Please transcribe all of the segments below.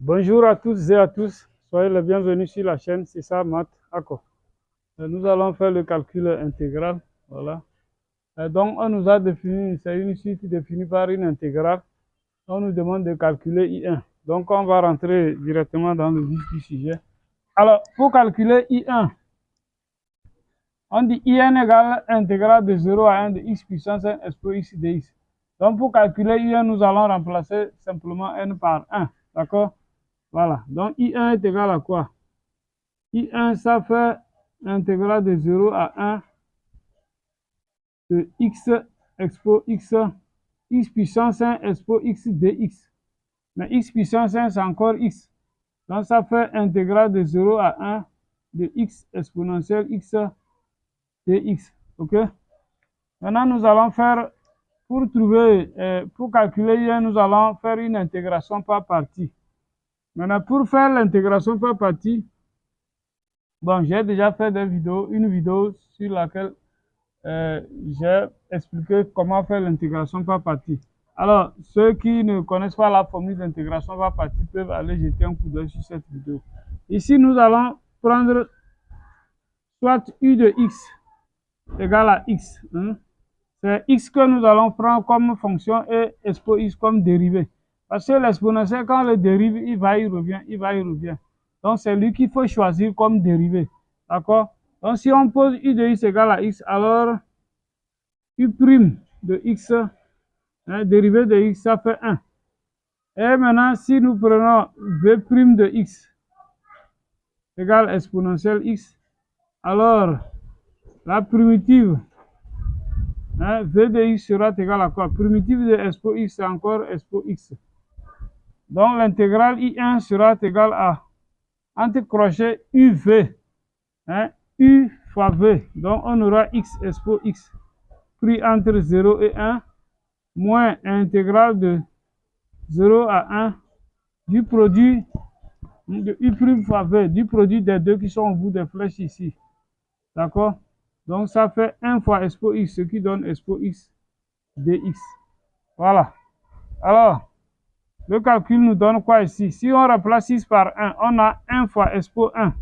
Bonjour à toutes et à tous, soyez les bienvenus sur la chaîne, c'est ça, Math Ako. Nous allons faire le calcul intégral, voilà. Donc, on nous a défini, c'est une suite définie par une intégrale. On nous demande de calculer I1. Donc, on va rentrer directement dans le vif du sujet. Alors, pour calculer I1, on dit I1 égale intégrale de 0 à 1 de x puissance 1 expo x dx. Donc, pour calculer I1, nous allons remplacer simplement n par 1, d'accord? Voilà, donc I1 est égal à quoi? I1, ça fait l'intégrale de 0 à 1 de x expo x, x puissance 1 expo x dx. Mais x puissance 1, c'est encore x. Donc, ça fait intégrale de 0 à 1 de x exponentielle x dx. OK? Maintenant, nous allons faire, pour calculer I1, nous allons faire une intégration par partie. Maintenant, pour faire l'intégration par partie, bon, j'ai déjà fait une vidéo sur laquelle j'ai expliqué comment faire l'intégration par partie. Alors, ceux qui ne connaissent pas la formule d'intégration par partie peuvent aller jeter un coup d'œil sur cette vidéo. Ici, nous allons prendre soit u de x égale à x. C'est x que nous allons prendre comme fonction et expo x comme dérivée. Parce que l'exponentiel, quand on le dérive, il va, il revient, il va, il revient. Donc, c'est lui qu'il faut choisir comme dérivée. D'accord? Donc, si on pose u de x égale à x, alors u' de x, dérivé de x, ça fait 1. Et maintenant, si nous prenons v' de x égale exponentielle x, alors la primitive v de x sera égale à quoi? Primitive de expo x, c'est encore expo x. Donc, l'intégrale I1 sera égale à, entre crochets, UV, U fois V. Donc, on aura x expo x pris entre 0 et 1, moins intégrale de 0 à 1 du produit de U' fois V, du produit des deux qui sont au bout des flèches ici. D'accord? Donc, ça fait 1 fois expo x, ce qui donne expo x dx. Voilà. Alors, le calcul nous donne quoi ici? Si on remplace 6 par 1, on a 1 fois expo 1.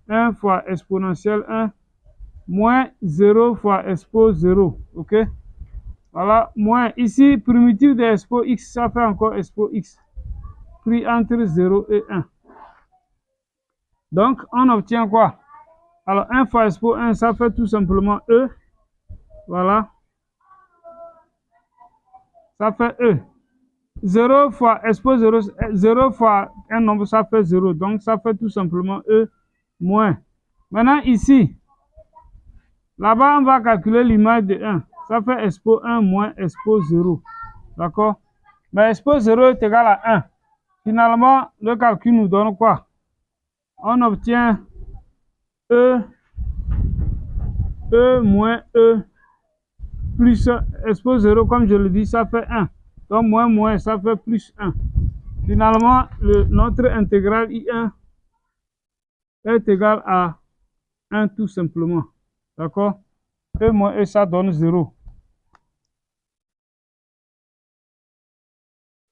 1 fois exponentielle 1 moins 0 fois expo 0. OK? Voilà. Moins ici, primitive de expo x, ça fait encore expo x pris entre 0 et 1. Donc, on obtient quoi? Alors, 1 fois expo 1, ça fait tout simplement E. Voilà. Ça fait E. 0 fois expo 0, 0 fois un nombre, ça fait 0. Donc, ça fait tout simplement E moins. Maintenant, ici, là-bas, on va calculer l'image de 1. Ça fait expo 1 moins expo 0. D'accord? Mais expo 0 est égal à 1. Finalement, le calcul nous donne quoi? On obtient E moins E plus expo 0, comme je le dis, ça fait 1. Donc, moins, ça fait plus 1. Finalement, notre intégrale I1 est égal à 1 tout simplement. D'accord? E moins E, ça donne 0.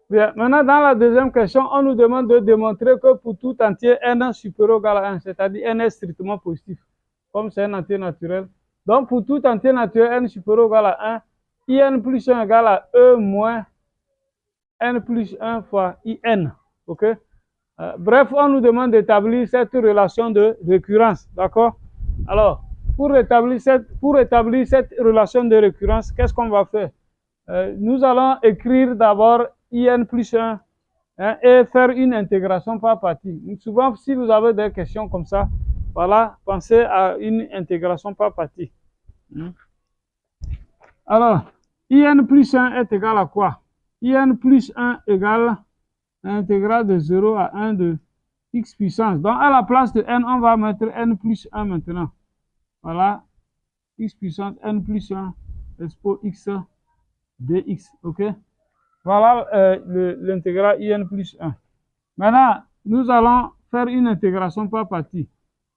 Bien, maintenant, dans la deuxième question, on nous demande de démontrer que pour tout entier n supérieur ou égal à 1, c'est-à-dire n est strictement positif, comme c'est un entier naturel. Donc, pour tout entier naturel n supérieur ou égal à 1, in plus 1 égale à E moins n plus 1 fois in. OK? Bref, on nous demande d'établir cette relation de récurrence. D'accord? Alors, pour établir cette relation de récurrence, qu'est-ce qu'on va faire? Nous allons écrire d'abord in plus 1 et faire une intégration par partie. Souvent, si vous avez des questions comme ça, voilà, pensez à une intégration par partie. Alors, in plus 1 est égal à quoi? In plus 1 égale l'intégrale de 0 à 1 de x puissance. Donc, à la place de n, on va mettre n plus 1 maintenant. Voilà, x puissance n plus 1 expo x dx. OK? Voilà l'intégrale in plus 1. Maintenant, nous allons faire une intégration par partie.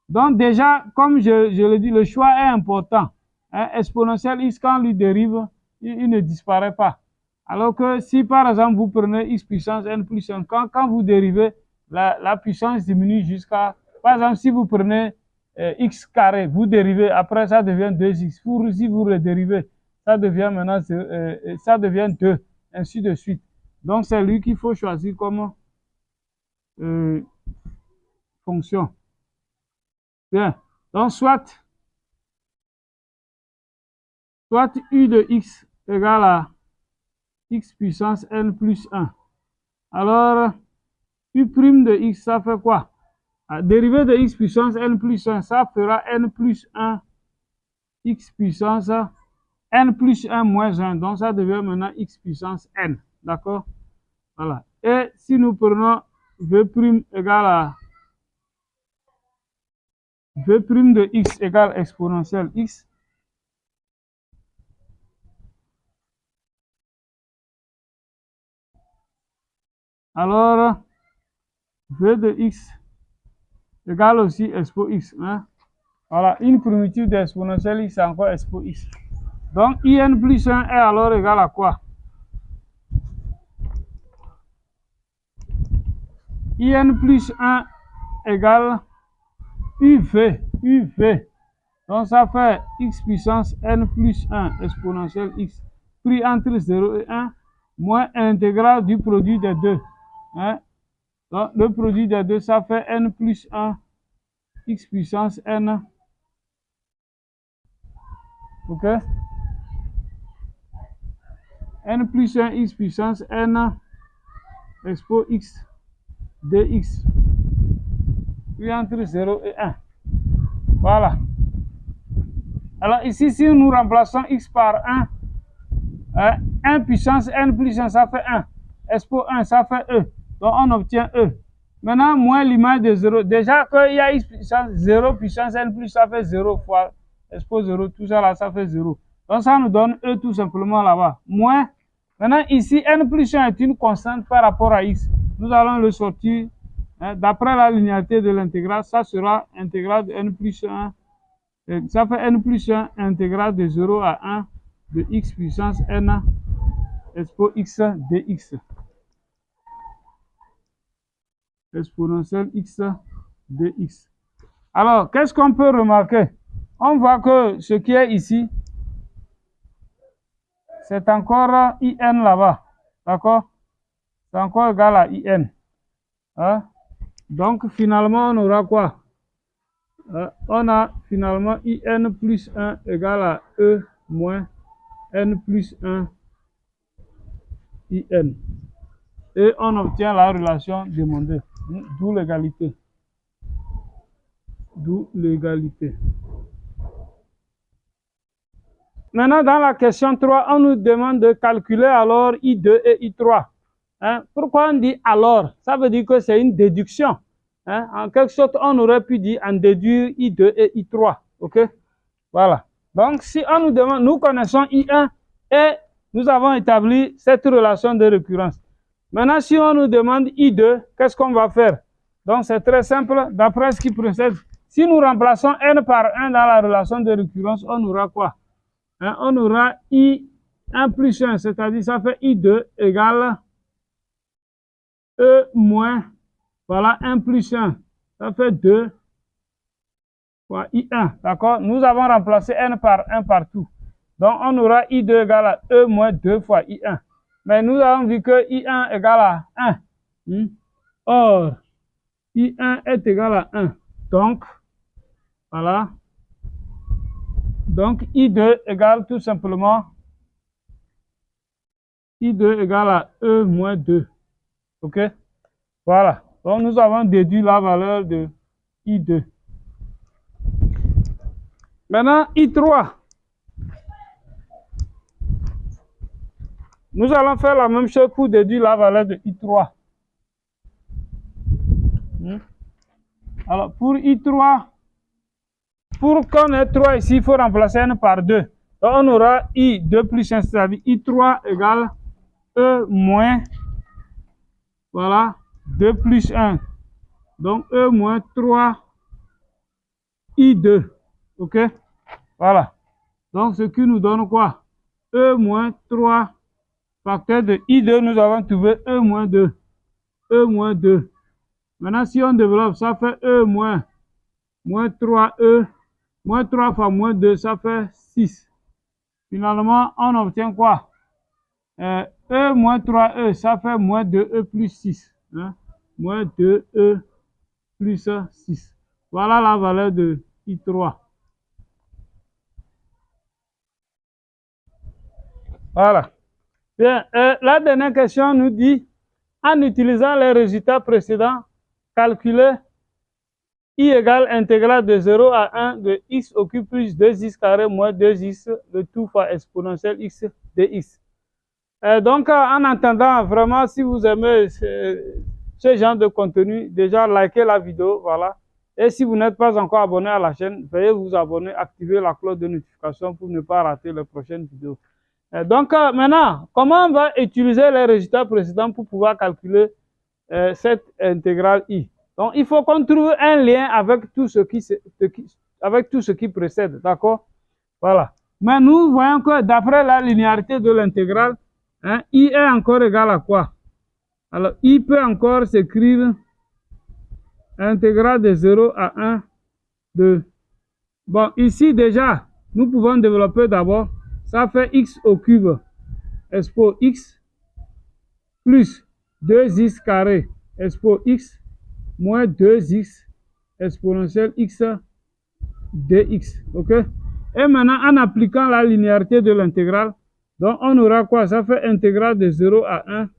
Donc, déjà, comme je le dis, le choix est important. Exponentielle x, quand on lui dérive, il ne disparaît pas. Alors que si, par exemple, vous prenez x puissance n plus 1, quand vous dérivez, la puissance diminue jusqu'à... Par exemple, si vous prenez x carré, vous dérivez, après ça devient 2x. Si vous le dérivez, ça devient maintenant ça devient 2, ainsi de suite. Donc, c'est lui qu'il faut choisir comme fonction. Bien. Donc, soit u de x égale à x puissance n plus 1. Alors, u' de x, ça fait quoi? Dérivée de x puissance n plus 1, ça fera n plus 1 x puissance n plus 1 moins 1. Donc, ça devient maintenant x puissance n. D'accord? Voilà. Et si nous prenons v' égale à v' de x égale exponentielle x, alors v de x égale aussi expo x. Hein? Voilà, une primitive d'exponentielle x, c'est encore expo x. Donc, in plus 1 est alors égal à quoi? In plus 1 égale uv. Donc, ça fait x puissance n plus 1 exponentielle x pris entre 0 et 1 moins intégrale du produit des deux. Hein? Donc, le produit des deux, ça fait n plus 1 x puissance n. Ok? N plus 1 x puissance n expo x dx. Puis entre 0 et 1. Voilà. Alors ici, si nous remplaçons x par 1, 1 puissance n plus 1, ça fait 1. Expo 1, ça fait e. Donc on obtient e. Maintenant, moins l'image de 0. Déjà qu'il y a x puissance 0 puissance n plus, ça fait 0 fois expo 0. Tout ça là, ça fait 0. Donc ça nous donne e tout simplement là-bas. Moins. Maintenant, ici, n plus 1 est une constante par rapport à x. Nous allons le sortir. D'après la linéarité de l'intégrale, ça sera intégrale de n plus 1. Ça fait n plus 1 intégrale de 0 à 1 de x puissance n expo x dx. Exponentielle x dx. Alors, qu'est-ce qu'on peut remarquer? On voit que ce qui est ici, c'est encore in là-bas. D'accord? C'est encore égal à in. Hein? Donc, finalement, on aura quoi? On a finalement in plus 1 égale à e moins n plus 1 in. Et on obtient la relation demandée. D'où l'égalité. D'où l'égalité. Maintenant, dans la question 3, on nous demande de calculer alors I2 et I3. Hein? Pourquoi on dit alors? Ça veut dire que c'est une déduction. Hein? En quelque sorte, on aurait pu dire en déduire I2 et I3. OK? Voilà. Donc, si on nous demande, nous connaissons I1 et nous avons établi cette relation de récurrence. Maintenant, si on nous demande I2, qu'est-ce qu'on va faire? Donc, c'est très simple. D'après ce qui précède, si nous remplaçons n par 1 dans la relation de récurrence, on aura quoi? Hein? On aura I1 plus 1, c'est-à-dire ça fait I2 égale E moins, voilà, 1 plus 1. Ça fait 2 fois I1. D'accord? Nous avons remplacé n par 1 partout. Donc, on aura I2 égale à E moins 2 fois I1. Mais nous avons vu que I1 égale à 1. Or, I1 est égal à 1. Donc, voilà. Donc, I2 égale tout simplement I2 égale à E moins 2. OK? Voilà. Donc, nous avons déduit la valeur de I2. Maintenant, I3. Nous allons faire la même chose pour déduire la valeur de I3. Alors, pour I3, pour qu'on ait 3 ici, il faut remplacer n par 2. Donc, on aura I2 plus 1, c'est-à-dire I3 égale E moins, voilà, 2 plus 1. Donc, E moins 3 I2. OK? Voilà. Donc, ce qui nous donne quoi? E moins 3 facteur de I2, nous avons trouvé E moins 2. E moins 2. Maintenant, si on développe, ça fait E moins 3E. Moins 3 fois moins 2, ça fait 6. Finalement, on obtient quoi? E moins 3E, ça fait moins 2E plus 6. Hein? Moins 2E plus 6. Voilà la valeur de I3. Voilà. Bien, la dernière question nous dit, en utilisant les résultats précédents, calculer I égale intégrale de 0 à 1 de x au cube plus 2x carré moins 2x, le tout fois exponentielle x dx. Donc, en attendant, vraiment, si vous aimez ce genre de contenu, déjà, likez la vidéo, voilà. Et si vous n'êtes pas encore abonné à la chaîne, veuillez vous abonner, activer la cloche de notification pour ne pas rater les prochaines vidéos. Donc, maintenant, comment on va utiliser les résultats précédents pour pouvoir calculer cette intégrale i? Donc, il faut qu'on trouve un lien avec tout ce qui précède, d'accord? Voilà. Mais nous voyons que d'après la linéarité de l'intégrale, hein, i est encore égal à quoi? Alors, i peut encore s'écrire intégrale de 0 à 1 de... Bon, ici déjà, nous pouvons développer d'abord, ça fait x au cube, expo x, plus 2x carré, expo x, moins 2x, exponentielle x dx, ok? Et maintenant, en appliquant la linéarité de l'intégrale, donc on aura quoi? Ça fait intégrale de 0 à 1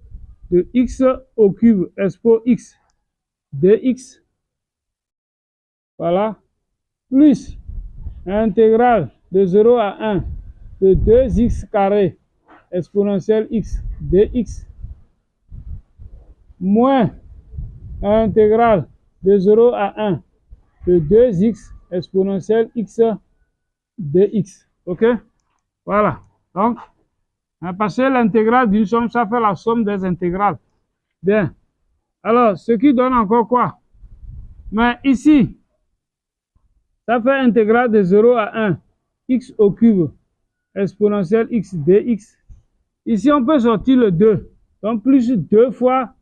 de x au cube, expo x dx, voilà, plus intégrale de 0 à 1 de 2x carré, exponentielle x dx, moins intégrale de 0 à 1 de 2x exponentielle x dx. Ok? Voilà. Donc, parce que l'intégrale d'une somme, ça fait la somme des intégrales. Bien. Alors, ce qui donne encore quoi? Mais ici, ça fait intégrale de 0 à 1, x au cube, exponentielle x dx. Ici, on peut sortir le 2. Donc, plus 2 fois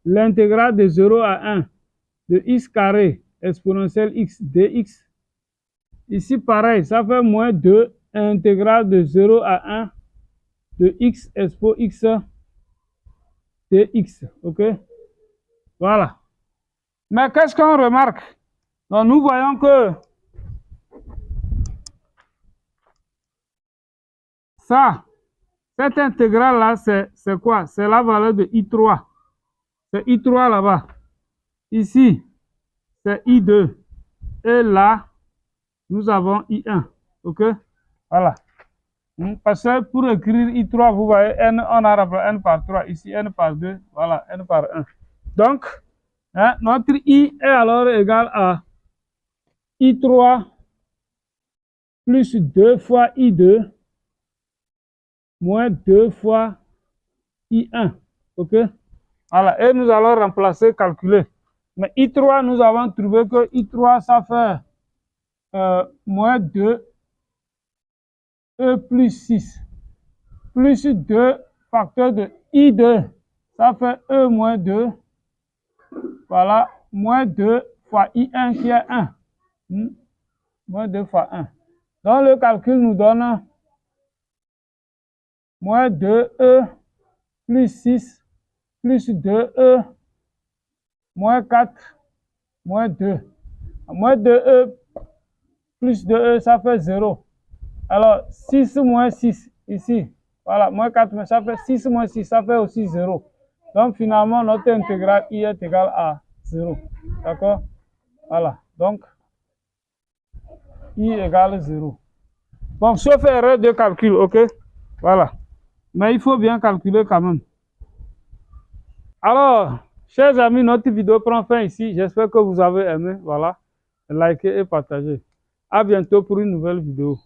l'intégrale de 0 à 1 de x carré, exponentielle x dx. Ici, pareil, ça fait moins 2 intégrale de 0 à 1 de x expo x dx. OK? Voilà. Mais qu'est-ce qu'on remarque? Donc, nous voyons que ça, cette intégrale-là, c'est quoi? C'est la valeur de I3. C'est I3 là-bas. Ici, c'est I2. Et là, nous avons I1. OK? Voilà. Parce que pour écrire I3, vous voyez, n, on a rappelé n par 3. Ici, n par 2. Voilà, n par 1. Donc, hein, notre I est alors égal à I3 plus 2 fois I2 moins 2 fois I1. OK? Voilà. Et nous allons remplacer, calculer. Mais I3, nous avons trouvé que I3, ça fait moins 2 E plus 6. Plus 2 facteurs de I2. Ça fait E moins 2. Voilà. Moins 2 fois I1 qui est 1. Moins 2 fois 1. Donc le calcul nous donne moins 2E plus 6 plus 2E moins 4 moins 2. Moins 2E plus 2E, ça fait 0. Alors 6 moins 6 ici. Voilà, moins 4, ça fait 6 moins 6, ça fait aussi 0. Donc finalement, notre intégrale I est égale à 0. D'accord? Voilà. Donc, I égale 0. Bon, sauf erreur de calcul, ok? Voilà. Mais il faut bien calculer quand même. Alors, chers amis, notre vidéo prend fin ici. J'espère que vous avez aimé. Voilà. Likez et partagez. À bientôt pour une nouvelle vidéo.